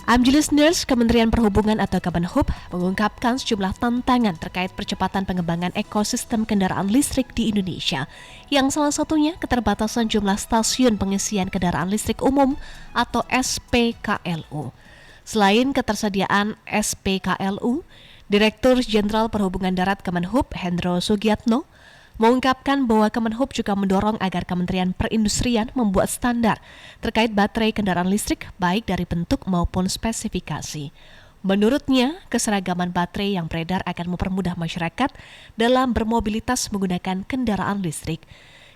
Listeners, Kementerian Perhubungan atau Kemenhub mengungkapkan sejumlah tantangan terkait percepatan pengembangan ekosistem kendaraan listrik di Indonesia, yang salah satunya keterbatasan jumlah stasiun pengisian kendaraan listrik umum atau SPKLU. Selain ketersediaan SPKLU, Direktur Jenderal Perhubungan Darat Kemenhub, Hendro Sugiatno, mengungkapkan bahwa Kemenhub juga mendorong agar Kementerian Perindustrian membuat standar terkait baterai kendaraan listrik baik dari bentuk maupun spesifikasi. Menurutnya, keseragaman baterai yang beredar akan mempermudah masyarakat dalam bermobilitas menggunakan kendaraan listrik.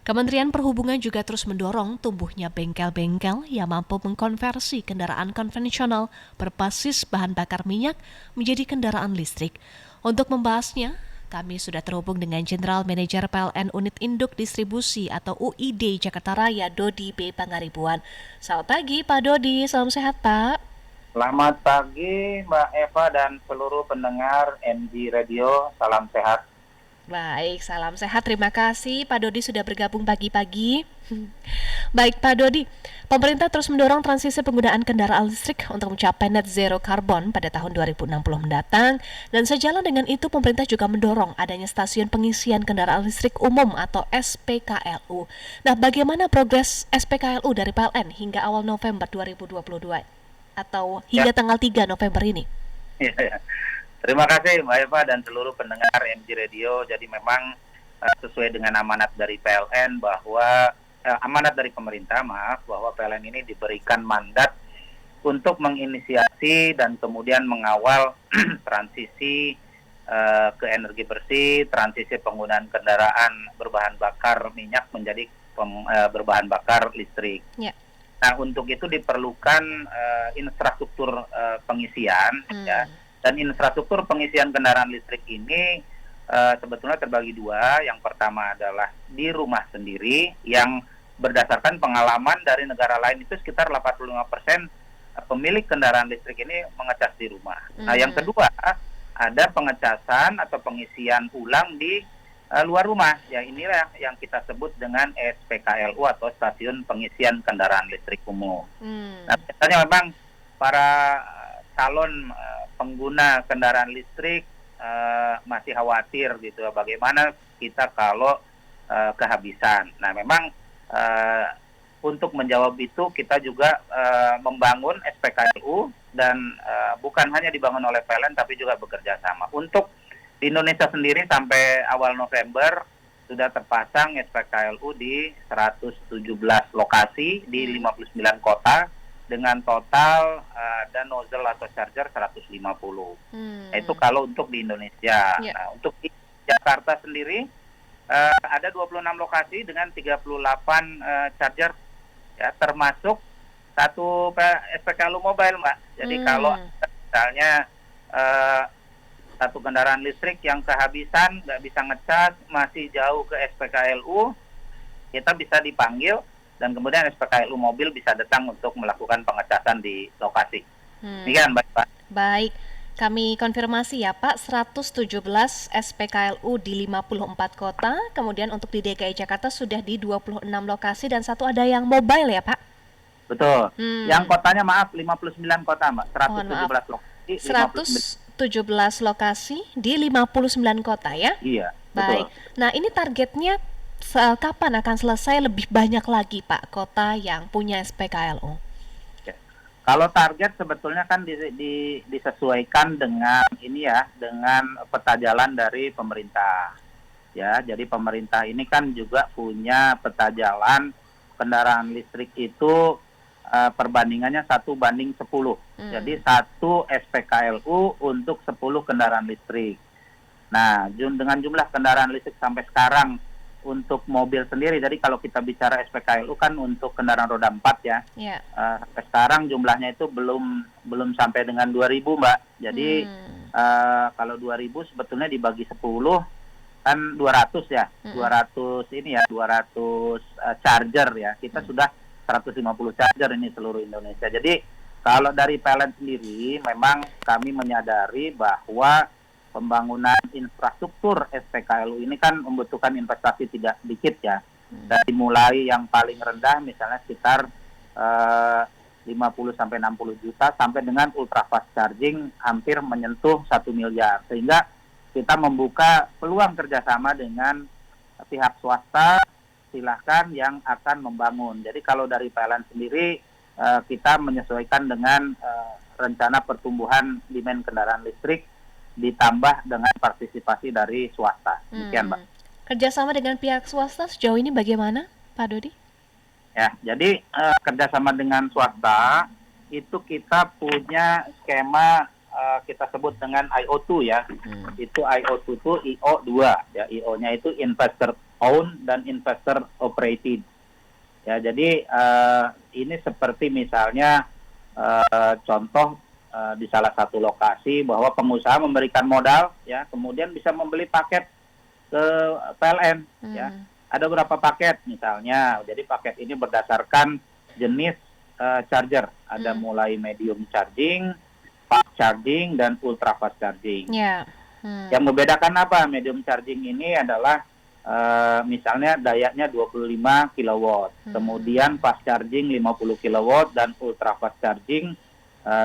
Kementerian Perhubungan juga terus mendorong tumbuhnya bengkel-bengkel yang mampu mengkonversi kendaraan konvensional berbasis bahan bakar minyak menjadi kendaraan listrik. Untuk membahasnya, kami sudah terhubung dengan General Manager PLN Unit Induk Distribusi atau UID Jakarta Raya, Dodi B. Pangaribuan. Selamat pagi Pak Dodi, salam sehat Pak. Selamat pagi Mbak Eva dan seluruh pendengar MG Radio, salam sehat. Baik, salam sehat. Terima kasih Pak Dodi sudah bergabung pagi-pagi. Baik Pak Dodi, pemerintah terus mendorong transisi penggunaan kendaraan listrik untuk mencapai net zero karbon pada tahun 2060 mendatang. Dan sejalan dengan itu, pemerintah juga mendorong adanya stasiun pengisian kendaraan listrik umum atau SPKLU. Nah, bagaimana progres SPKLU dari PLN hingga awal November 2022 atau hingga tanggal 3 November ini? Ya. Terima kasih Mbak Eva dan seluruh pendengar MG Radio. Jadi memang sesuai dengan amanat dari PLN bahwa amanat dari pemerintah, bahwa PLN ini diberikan mandat untuk menginisiasi dan kemudian mengawal transisi ke energi bersih, transisi penggunaan kendaraan berbahan bakar minyak menjadi berbahan bakar listrik. Ya. Nah, untuk itu diperlukan infrastruktur pengisian, ya. Dan infrastruktur pengisian kendaraan listrik ini sebetulnya terbagi dua. Yang pertama adalah di rumah sendiri, yang berdasarkan pengalaman dari negara lain itu sekitar 85% pemilik kendaraan listrik ini mengecas di rumah. Nah, yang kedua ada pengecasan atau pengisian ulang di luar rumah. Ya, inilah yang kita sebut dengan SPKLU atau stasiun pengisian kendaraan listrik umum. Nah, biasanya memang para calon pengguna kendaraan listrik masih khawatir gitu, bagaimana kita kalau kehabisan. Nah, memang untuk menjawab itu kita juga membangun SPKLU dan bukan hanya dibangun oleh PLN tapi juga bekerja sama. Untuk di Indonesia sendiri sampai awal November sudah terpasang SPKLU di 117 lokasi di 59 kota dengan total dan nozzle atau charger 150. Nah, itu kalau untuk di Indonesia. Yeah. Nah, untuk di Jakarta sendiri ada 26 lokasi dengan 38 charger, ya, termasuk satu SPKLU mobile, Mbak. Jadi kalau misalnya satu kendaraan listrik yang kehabisan, nggak bisa ngecas, masih jauh ke SPKLU, kita bisa dipanggil dan kemudian SPKLU mobil bisa datang untuk melakukan pengecasan di lokasi. Demikian, Pak. Baik, kami konfirmasi ya Pak, 117 SPKLU di 54 kota, kemudian untuk di DKI Jakarta sudah di 26 lokasi dan satu ada yang mobile ya Pak? Betul. Yang kotanya 59 kota, Mbak. 117 lokasi. 117 lokasi di 59 kota ya? Iya, baik. Betul. Nah, ini targetnya kapan akan selesai lebih banyak lagi Pak kota yang punya SPKLU? Ya. Kalau target sebetulnya kan disesuaikan dengan ini ya, dengan peta jalan dari pemerintah. Ya, jadi pemerintah ini kan juga punya peta jalan kendaraan listrik itu perbandingannya 1:10. Jadi 1 SPKLU untuk 10 kendaraan listrik. Nah, dengan jumlah kendaraan listrik sampai sekarang untuk mobil sendiri, jadi kalau kita bicara SPKLU kan untuk kendaraan roda 4 ya. Yeah. Sampai sekarang jumlahnya itu belum sampai dengan 2.000, Mbak. Jadi kalau 2.000 sebetulnya dibagi 10 kan 200 ya. 200 ini ya, 200 charger ya. Kita sudah 150 charger ini seluruh Indonesia. Jadi kalau dari PLN sendiri memang kami menyadari bahwa pembangunan infrastruktur SPKLU ini kan membutuhkan investasi tidak sedikit ya. Dari mulai yang paling rendah misalnya sekitar 5 50 sampai 60 juta sampai dengan ultra fast charging hampir menyentuh 1 miliar. Sehingga kita membuka peluang kerjasama dengan pihak swasta, silahkan yang akan membangun. Jadi kalau dari PLN sendiri kita menyesuaikan dengan rencana pertumbuhan demand kendaraan listrik ditambah dengan partisipasi dari swasta. Demikian, Mbak. Kerjasama dengan pihak swasta sejauh ini bagaimana, Pak Dodi? Ya, jadi kerjasama dengan swasta itu kita punya skema kita sebut dengan IO2 ya. Itu IO2 itu IO2 ya. IO-nya itu investor owned dan investor operated. Ya, jadi ini seperti misalnya contoh di salah satu lokasi bahwa pengusaha memberikan modal ya, kemudian bisa membeli paket ke PLN ya. Ada berapa paket misalnya, jadi paket ini berdasarkan jenis charger, ada mulai medium charging, fast charging, dan ultra fast charging. Yang membedakan apa? Medium charging ini adalah misalnya dayanya 25 kW, kemudian fast charging 50 kW, dan ultra fast charging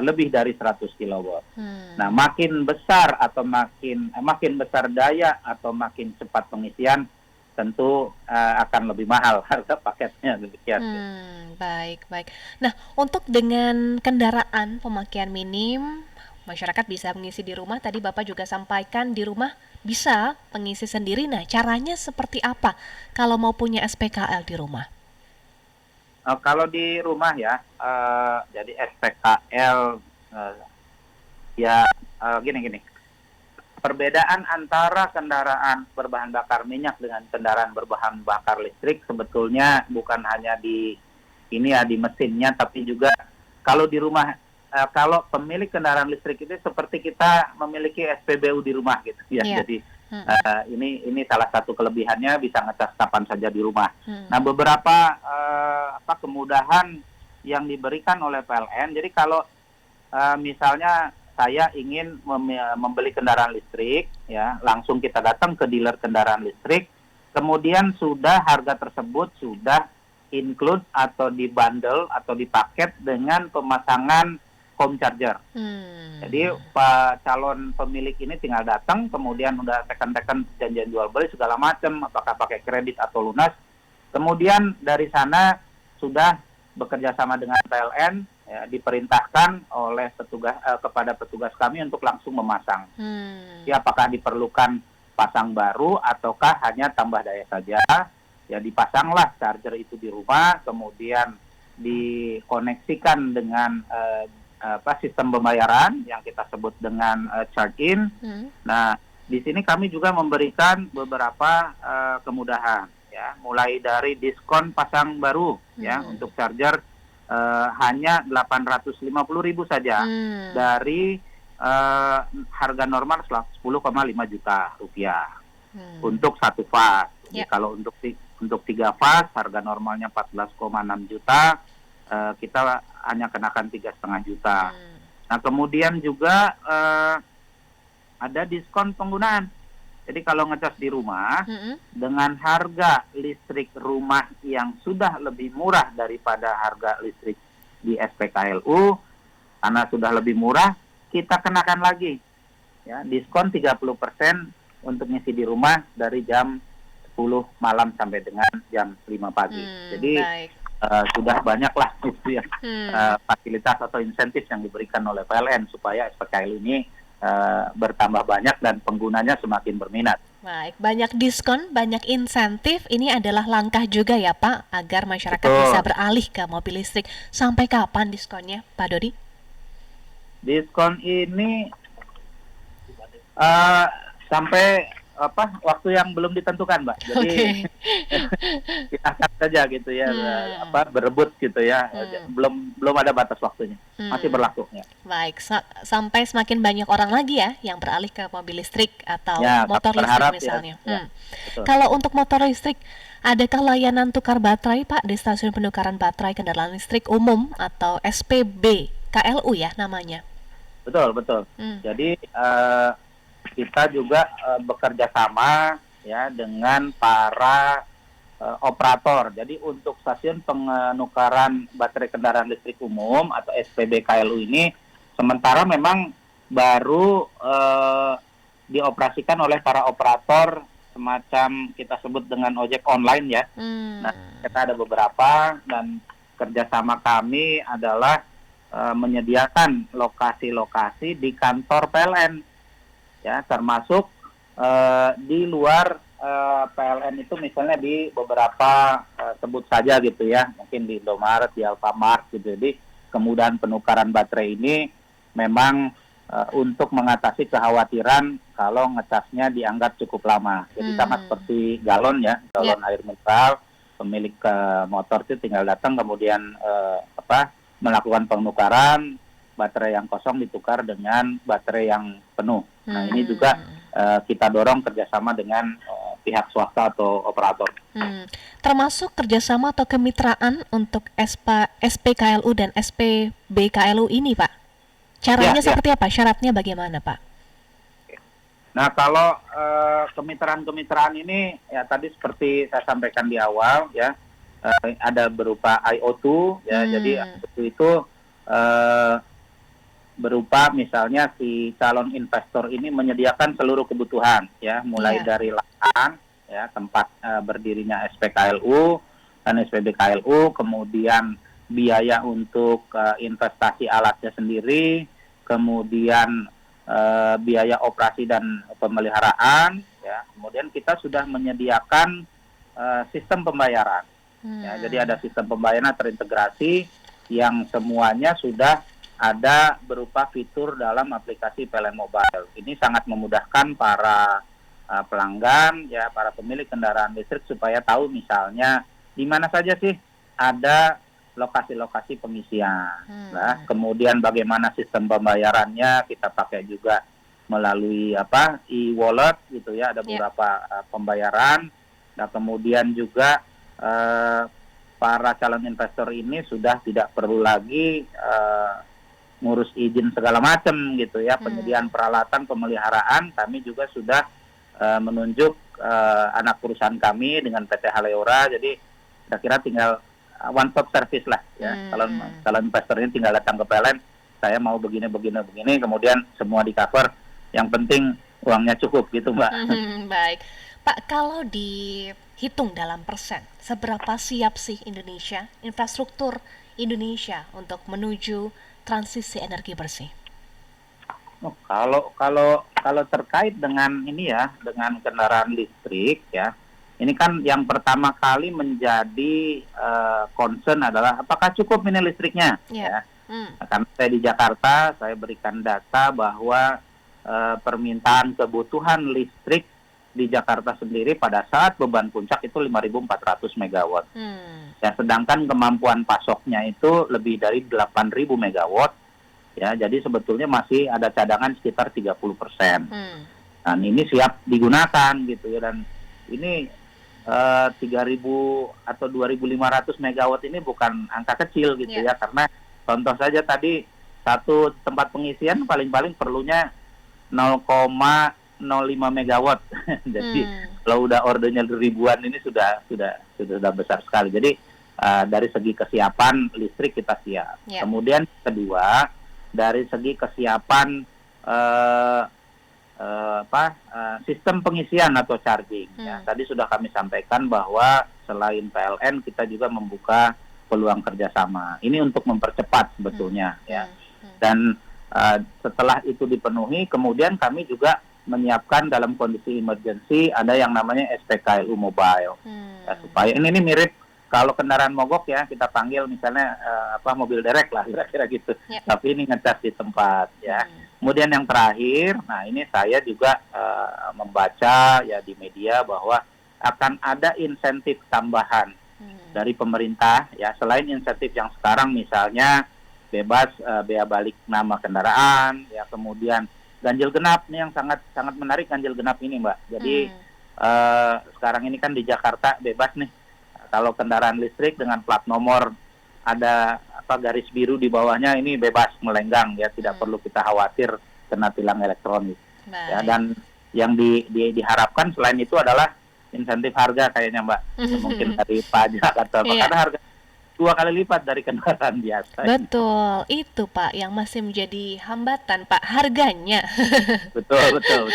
lebih dari 100 kW. Nah, makin besar atau makin besar daya atau makin cepat pengisian, tentu akan lebih mahal harga paketnya, demikian. Baik. Nah, untuk dengan kendaraan pemakaian minim, masyarakat bisa mengisi di rumah. Tadi Bapak juga sampaikan di rumah bisa mengisi sendiri. Nah, caranya seperti apa kalau mau punya SPKL di rumah? Kalau di rumah ya, jadi SPKL gini. Perbedaan antara kendaraan berbahan bakar minyak dengan kendaraan berbahan bakar listrik sebetulnya bukan hanya di mesinnya, tapi juga kalau di rumah, kalau pemilik kendaraan listrik itu seperti kita memiliki SPBU di rumah gitu ya. Jadi ini salah satu kelebihannya, bisa ngecas kapan saja di rumah. Nah, beberapa kemudahan yang diberikan oleh PLN. Jadi kalau misalnya saya ingin membeli kendaraan listrik, ya, langsung kita datang ke dealer kendaraan listrik, kemudian harga tersebut sudah include atau dibundle atau dipaket dengan pemasangan home charger. Jadi calon pemilik ini tinggal datang, kemudian udah tekan-tekan perjanjian jual beli segala macam, apakah pakai kredit atau lunas, kemudian dari sana sudah bekerja sama dengan PLN. Ya, diperintahkan oleh kepada petugas kami untuk langsung memasang. Ya, apakah diperlukan pasang baru ataukah hanya tambah daya saja? Ya, dipasanglah charger itu di rumah, kemudian dikoneksikan dengan sistem pembayaran yang kita sebut dengan charge-in. Nah, di sini kami juga memberikan beberapa kemudahan, ya, mulai dari diskon pasang baru, ya, untuk charger hanya 850.000 saja dari harga normal 10,5 juta rupiah untuk satu fast. Jadi kalau untuk 3 fast harga normalnya 14,6 juta, kita hanya kenakan 3,5 juta. Nah, kemudian juga ada diskon penggunaan. Jadi kalau ngecas di rumah dengan harga listrik rumah yang sudah lebih murah daripada harga listrik di SPKLU, karena sudah lebih murah, kita kenakan lagi, ya, diskon 30% untuk ngisi di rumah dari jam 10 malam sampai dengan jam 5 pagi. Jadi sudah banyaklah gitu ya, fasilitas atau insentif yang diberikan oleh PLN supaya SPKLU ini bertambah banyak dan penggunanya semakin berminat. Baik, banyak diskon, banyak insentif. Ini adalah langkah juga ya Pak, agar masyarakat bisa beralih ke mobil listrik. Sampai kapan diskonnya, Pak Dodi? Diskon ini sampai waktu yang belum ditentukan, Mbak. Jadi silakan saja gitu ya, berebut gitu ya. Belum ada batas waktunya, masih berlaku ya. Baik, sampai semakin banyak orang lagi ya yang beralih ke mobil listrik atau motor listrik misalnya. Kalau untuk motor listrik, adakah layanan tukar baterai Pak di stasiun penukaran baterai kendaraan listrik umum atau SPB KLU ya namanya? Betul. Jadi kita juga bekerja sama ya dengan para operator. Jadi untuk stasiun penukaran baterai kendaraan listrik umum atau SPBKLU ini sementara memang baru dioperasikan oleh para operator semacam kita sebut dengan ojek online ya. Nah, kita ada beberapa dan kerjasama kami adalah menyediakan lokasi-lokasi di kantor PLN ya, termasuk di luar PLN itu misalnya di beberapa sebut saja gitu ya, mungkin di Indomaret, di Alfamart gitu. Jadi kemudahan penukaran baterai ini memang untuk mengatasi kekhawatiran kalau ngecasnya dianggap cukup lama. Jadi sama seperti galon ya, galon air mineral, pemilik motor itu tinggal datang kemudian melakukan penukaran, baterai yang kosong ditukar dengan baterai yang penuh. Nah ini juga kita dorong kerjasama dengan pihak swasta atau operator. Termasuk kerjasama atau kemitraan untuk SPKLU dan SPBKLU ini, Pak? Caranya seperti apa? Syaratnya bagaimana, Pak? Nah, kalau kemitraan ini ya tadi seperti saya sampaikan di awal ya, ada berupa IO2 ya. Jadi itu berupa misalnya si calon investor ini menyediakan seluruh kebutuhan ya, mulai dari lahan ya, tempat berdirinya SPKLU dan SPBKLU, kemudian biaya untuk investasi alatnya sendiri, kemudian biaya operasi dan pemeliharaan ya. Kemudian kita sudah menyediakan sistem pembayaran ya. Jadi ada sistem pembayaran terintegrasi yang semuanya sudah ada berupa fitur dalam aplikasi PLN Mobile. Ini sangat memudahkan para pelanggan ya, para pemilik kendaraan listrik supaya tahu misalnya di mana saja sih ada lokasi-lokasi pengisian. Nah, kemudian bagaimana sistem pembayarannya, kita pakai juga melalui e-wallet gitu ya, ada beberapa pembayaran. Nah, kemudian juga para calon investor ini sudah tidak perlu lagi ngurus izin segala macam gitu ya, penyediaan peralatan pemeliharaan. Kami juga sudah menunjuk anak perusahaan kami dengan PT Haleora, jadi kira-kira tinggal one stop service lah ya. Kalau investor ini tinggal datang ke PLN, saya mau begini, kemudian semua di cover. Yang penting uangnya cukup gitu, Mbak. Baik, Pak. Kalau dihitung dalam persen, seberapa siap sih Indonesia, infrastruktur Indonesia untuk menuju transisi energi bersih? Kalau terkait dengan ini ya, dengan kendaraan listrik ya. Ini kan yang pertama kali menjadi concern adalah apakah cukup ini listriknya ya. Karena saya di Jakarta, saya berikan data bahwa permintaan kebutuhan listrik di Jakarta sendiri pada saat beban puncak itu 5.400 megawatt. Ya, sedangkan kemampuan pasoknya itu lebih dari 8.000 megawatt. Ya, jadi sebetulnya masih ada cadangan sekitar 30%. Dan ini siap digunakan gitu ya, dan ini 3.000 atau 2.500 megawatt ini bukan angka kecil gitu ya, karena contoh saja tadi satu tempat pengisian paling-paling perlunya 0,05 megawatt. Jadi kalau udah ordernya ribuan ini sudah besar sekali. Jadi dari segi kesiapan listrik kita siap. Kemudian kedua, dari segi kesiapan sistem pengisian atau charging. Ya, tadi sudah kami sampaikan bahwa selain PLN kita juga membuka peluang kerjasama. Ini untuk mempercepat sebetulnya ya. Dan setelah itu dipenuhi, kemudian kami juga menyiapkan dalam kondisi emergency ada yang namanya SPKLU Mobile. Ya, supaya ini mirip kalau kendaraan mogok ya, kita panggil misalnya mobil derek lah kira-kira gitu. Tapi ini ngecas di tempat ya. Kemudian yang terakhir, nah ini saya juga membaca ya di media bahwa akan ada insentif tambahan dari pemerintah ya, selain insentif yang sekarang misalnya bebas bea balik nama kendaraan ya, kemudian ganjil genap. Ini yang sangat menarik, ganjil genap ini, Mbak. Jadi sekarang ini kan di Jakarta bebas nih kalau kendaraan listrik dengan plat nomor ada garis biru di bawahnya, ini bebas melenggang ya, tidak perlu kita khawatir kena tilang elektronik. Ya, dan yang diharapkan selain itu adalah insentif harga kayaknya Mbak, mungkin dari pajak atau apa, Iya. karena harga 2 kali lipat dari kendaraan biasa. Betul, itu Pak yang masih menjadi hambatan Pak, harganya. Betul, betul.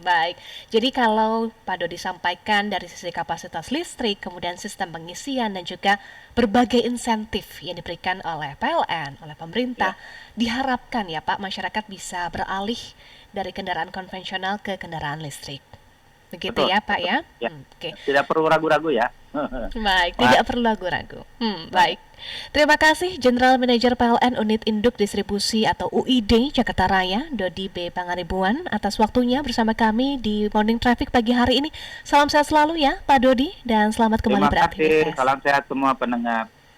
Baik. Jadi kalau Pak Dodi sampaikan dari sisi kapasitas listrik, kemudian sistem pengisian dan juga berbagai insentif yang diberikan oleh PLN, oleh pemerintah, diharapkan ya Pak masyarakat bisa beralih dari kendaraan konvensional ke kendaraan listrik. Begitu Betul, ya Pak ya? ya. Oke. Tidak perlu ragu-ragu ya. Baik, tidak perlu ragu-ragu. Baik. Terima kasih General Manager PLN Unit Induk Distribusi atau UID Jakarta Raya, Dodi B. Pangaribuan atas waktunya bersama kami di Morning Traffic pagi hari ini. Salam sehat selalu ya Pak Dodi dan selamat kembali Terima kasih, beraktivitas. salam sehat semua pendengar.